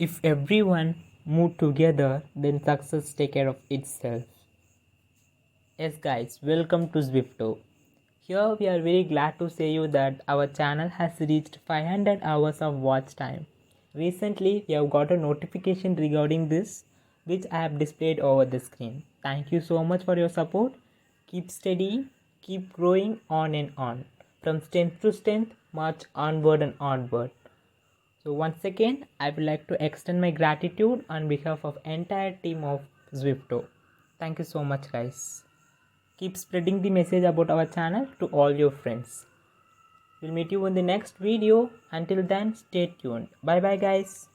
If everyone move together, then success take care of itself. Yes guys, welcome to Zwifto. Here we are very glad to say you that our channel has reached 500 hours of watch time. Recently, we have got a notification regarding this, which I have displayed over the screen. Thank you so much for your support. Keep steady, keep growing on and on. From strength to strength, march onward and onward. So once again, I would like to extend my gratitude on behalf of entire team of Zwifto. Thank you so much guys. Keep spreading the message about our channel to all your friends. We'll meet you in the next video. Until then, stay tuned. Bye bye guys.